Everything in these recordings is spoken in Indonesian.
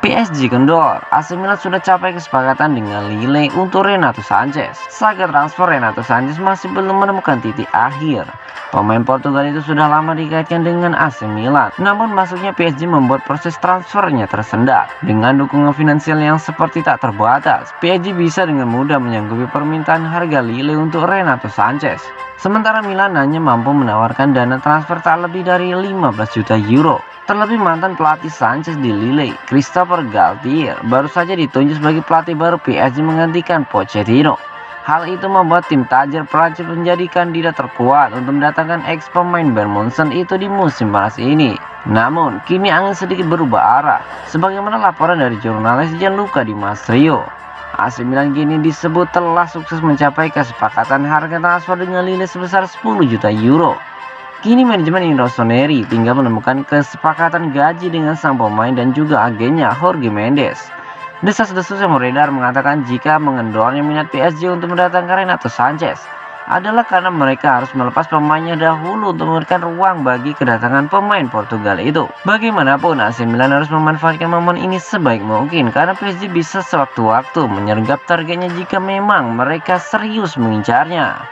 PSG kendor, AC Milan sudah capai kesepakatan dengan Lille untuk Renato Sanches. Saga transfer Renato Sanches masih belum menemukan titik akhir. Pemain Portugal itu sudah lama dikaitkan dengan AC Milan, namun masuknya PSG membuat proses transfernya tersendat. Dengan dukungan finansial yang seperti tak terbatas, PSG bisa dengan mudah menyanggupi permintaan harga Lille untuk Renato Sanches. Sementara Milan hanya mampu menawarkan dana transfer tak lebih dari 15 juta euro. Terlebih mantan pelatih Sanches di Lille, Christopher Galtier, baru saja ditunjuk sebagai pelatih baru PSG menggantikan Pochettino. Hal itu membuat tim tajir Prancis menjadi kandidat terkuat untuk mendatangkan ex pemain Bayern Munchen itu di musim panas ini. Namun, kini angin sedikit berubah arah, sebagaimana laporan dari jurnalis Gianluca Di Marzio. AC Milan kini disebut telah sukses mencapai kesepakatan harga transfer dengan Lille sebesar 10 juta euro. Kini manajemen Rossoneri tinggal menemukan kesepakatan gaji dengan sang pemain dan juga agennya Jorge Mendes. Desas-desus yang beredar mengatakan jika mengendornya minat PSG untuk mendatangkan Renato Sanches adalah karena mereka harus melepas pemainnya dahulu untuk memberikan ruang bagi kedatangan pemain Portugal itu. Bagaimanapun AC Milan harus memanfaatkan momen ini sebaik mungkin karena PSG bisa sewaktu-waktu menyergap targetnya jika memang mereka serius mengincarnya.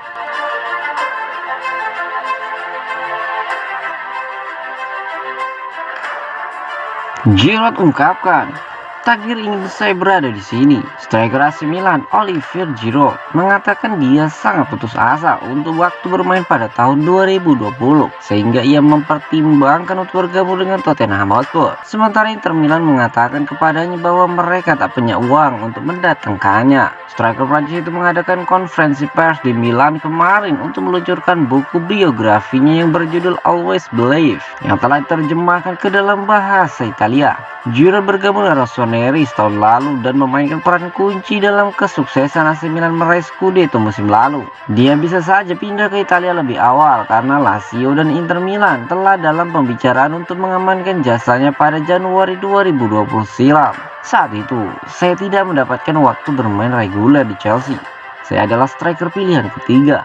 Giroud ungkapkan, takdir ingin saya berada di sini. Striker AC Milan, Olivier Giroud, mengatakan dia sangat putus asa untuk waktu bermain pada tahun 2020, sehingga ia mempertimbangkan untuk bergabung dengan Tottenham Hotspur. Sementara Inter Milan mengatakan kepadanya bahwa mereka tak punya uang untuk mendatangkannya. Striker Prancis itu mengadakan konferensi pers di Milan kemarin untuk meluncurkan buku biografinya yang berjudul Always Believe, yang telah diterjemahkan ke dalam bahasa Italia. Giroud bergabung dengan Rossoneri setahun lalu dan memainkan peran kunci dalam kesuksesan AC Milan meraih Scudetto musim lalu. Dia bisa saja pindah ke Italia lebih awal karena Lazio dan Inter Milan telah dalam pembicaraan untuk mengamankan jasanya pada Januari 2020 silam. Saat itu, saya tidak mendapatkan waktu bermain reguler di Chelsea. Saya adalah striker pilihan ketiga.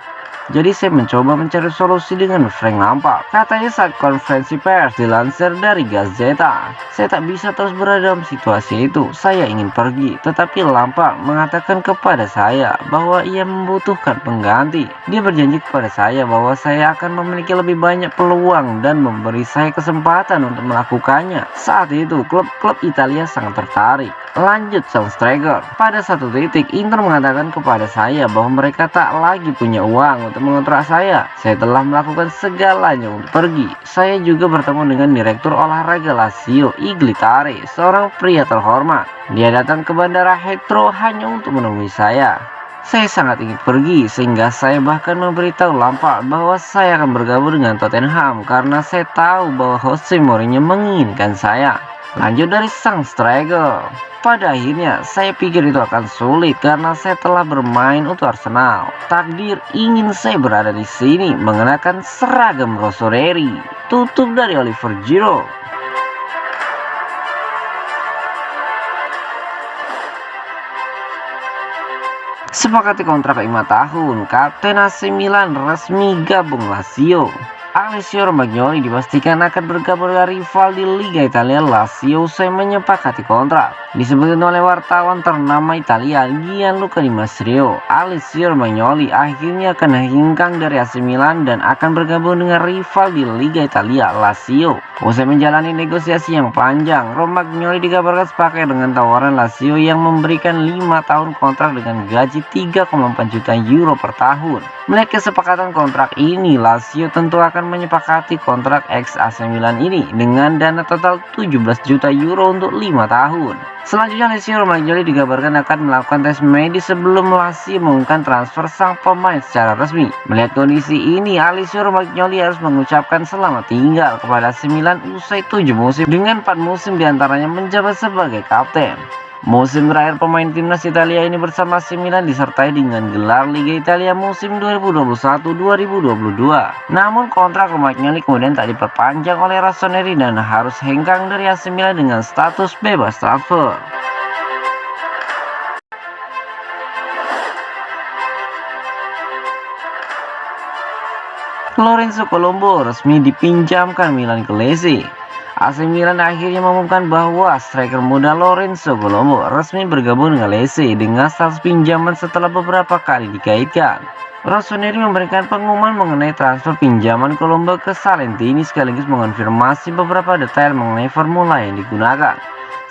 Jadi saya mencoba mencari solusi dengan Frank Lampard, katanya saat konferensi pers dilansir dari Gazzetta. Saya tak bisa terus berada dalam situasi itu, saya ingin pergi, tetapi Lampard mengatakan kepada saya bahwa ia membutuhkan pengganti. Dia berjanji kepada saya bahwa saya akan memiliki lebih banyak peluang dan memberi saya kesempatan untuk melakukannya. Saat itu klub-klub Italia sangat tertarik. Lanjut sang striker, pada satu titik Inter mengatakan kepada saya bahwa mereka tak lagi punya uang untuk mengontrak saya. Saya telah melakukan segalanya untuk pergi. Saya juga bertemu dengan direktur olahraga Lazio, Iglitare, seorang pria terhormat. Dia datang ke bandara Heathrow hanya untuk menemui saya. Saya sangat ingin pergi sehingga saya bahkan memberitahu Lampard bahwa saya akan bergabung dengan Tottenham karena saya tahu bahwa Jose Mourinho menginginkan saya. Lanjut dari sang striker, pada akhirnya saya pikir itu akan sulit karena saya telah bermain untuk Arsenal. Takdir ingin saya berada di sini mengenakan seragam Rossoneri. Tutup dari Olivier Giroud. Sepakati kontrak 5 tahun, Kapten AC Milan resmi gabung Lazio. Alessio Romagnoli dipastikan akan bergabung dengan rival di Liga Italia Lazio usai menyepakati kontrak. Disebutkan oleh wartawan ternama Italia Gianluca Di Marzio, Alessio Romagnoli akhirnya akan hengkang dari AC Milan dan akan bergabung dengan rival di Liga Italia Lazio. Usai menjalani negosiasi yang panjang, Romagnoli dikabarkan sepakat dengan tawaran Lazio yang memberikan 5 tahun kontrak dengan gaji 3,4 juta euro per tahun. Melihat kesepakatan kontrak ini, Lazio tentu akan menyepakati kontrak ex AC Milan ini dengan dana total 17 juta euro untuk 5 tahun. Selanjutnya, Alessio Romagnoli dikabarkan akan melakukan tes medis sebelum Lazio mengumumkan transfer sang pemain secara resmi. Melihat kondisi ini, Alessio Romagnoli harus mengucapkan selamat tinggal kepada AC Milan usai 7 musim dengan 4 musim diantaranya menjabat sebagai kapten. Musim terakhir pemain timnas Italia ini bersama AC Milan disertai dengan gelar Liga Italia musim 2021-2022. Namun kontrak Romagnoli kemudian tak diperpanjang oleh Rossoneri dan harus hengkang dari AC Milan dengan status bebas transfer. Lorenzo Colombo resmi dipinjamkan Milan ke Lecce. AC Milan akhirnya mengumumkan bahwa striker muda Lorenzo Colombo resmi bergabung dengan Lecce dengan status pinjaman setelah beberapa kali dikaitkan. Rossoneri memberikan pengumuman mengenai transfer pinjaman Colombo ke Salentini sekaligus mengonfirmasi beberapa detail mengenai formula yang digunakan.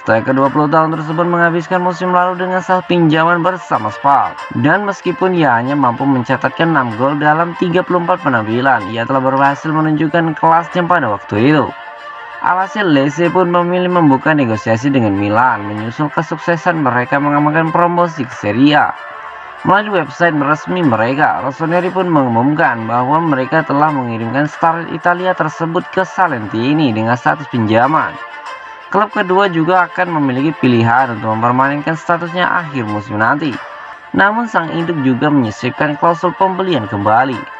Striker 20 tahun tersebut menghabiskan musim lalu dengan status pinjaman bersama Spal. Dan meskipun ia hanya mampu mencatatkan 6 gol dalam 34 penampilan, ia telah berhasil menunjukkan kelasnya pada waktu itu. Alhasil Lecce pun memilih membuka negosiasi dengan Milan menyusul kesuksesan mereka mengamankan promosi ke Serie A. Melalui website resmi mereka, Rossoneri pun mengumumkan bahwa mereka telah mengirimkan star Italia tersebut ke Salentini dengan status pinjaman. Klub kedua juga akan memiliki pilihan untuk mempermanenkan statusnya akhir musim nanti. Namun sang induk juga menyisipkan klausul pembelian kembali.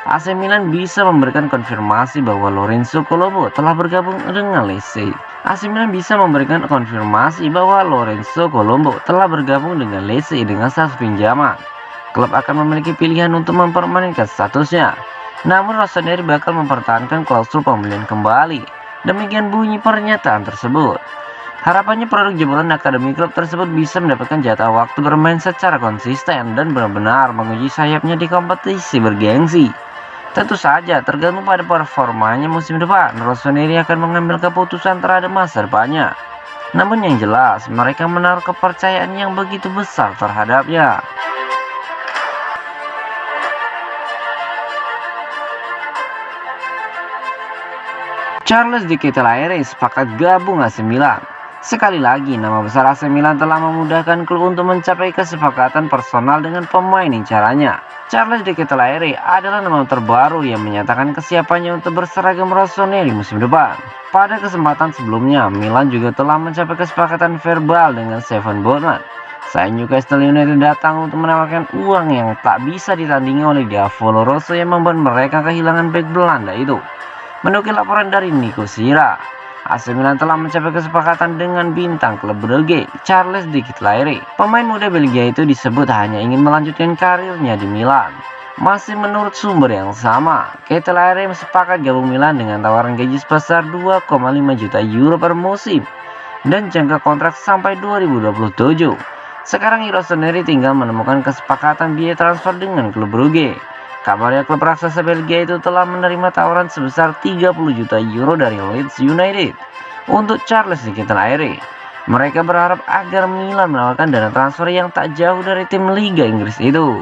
AC Milan bisa memberikan konfirmasi bahwa Lorenzo Colombo telah bergabung dengan Lecce. AC Milan bisa memberikan konfirmasi bahwa Lorenzo Colombo telah bergabung dengan Lecce dengan status pinjaman. Klub akan memiliki pilihan untuk mempermanenkan statusnya. Namun Rossoneri bakal mempertahankan klausul pembelian kembali. Demikian bunyi pernyataan tersebut. Harapannya produk jebolan akademi klub tersebut bisa mendapatkan jatah waktu bermain secara konsisten dan benar-benar menguji sayapnya di kompetisi bergengsi. Tentu saja tergantung pada performanya musim depan, Rossoneri akan mengambil keputusan terhadap masa depannya. Namun yang jelas, mereka menaruh kepercayaan yang begitu besar terhadapnya. Charles de Ketelaere sepakat gabung AC Milan. Sekali lagi, nama besar AC Milan telah memudahkan klub untuk mencapai kesepakatan personal dengan pemain incarannya. Charles de Ketelaere adalah nama terbaru yang menyatakan kesiapannya untuk berseragam Rossoneri musim depan. Pada kesempatan sebelumnya, Milan juga telah mencapai kesepakatan verbal dengan Steven Botman. Saat Newcastle United datang untuk menawarkan uang yang tak bisa ditandingi oleh Diavolo Rosso yang membuat mereka kehilangan bek Belanda itu. Menukil laporan dari Nico Sira, AC Milan telah mencapai kesepakatan dengan bintang klub Brugge, Charles de Ketelaere. Pemain muda Belgia itu disebut hanya ingin melanjutkan karirnya di Milan. Masih menurut sumber yang sama, Ketelaere sepakat gabung Milan dengan tawaran gaji sebesar 2,5 juta euro per musim dan jangka kontrak sampai 2027. Sekarang Rossoneri tinggal menemukan kesepakatan biaya transfer dengan klub Brugge. Kabarnya klub raksasa Belgia itu telah menerima tawaran sebesar 30 juta euro dari Leeds United untuk Charles de Ketelaere. Mereka berharap agar Milan menawarkan dana transfer yang tak jauh dari tim Liga Inggris itu.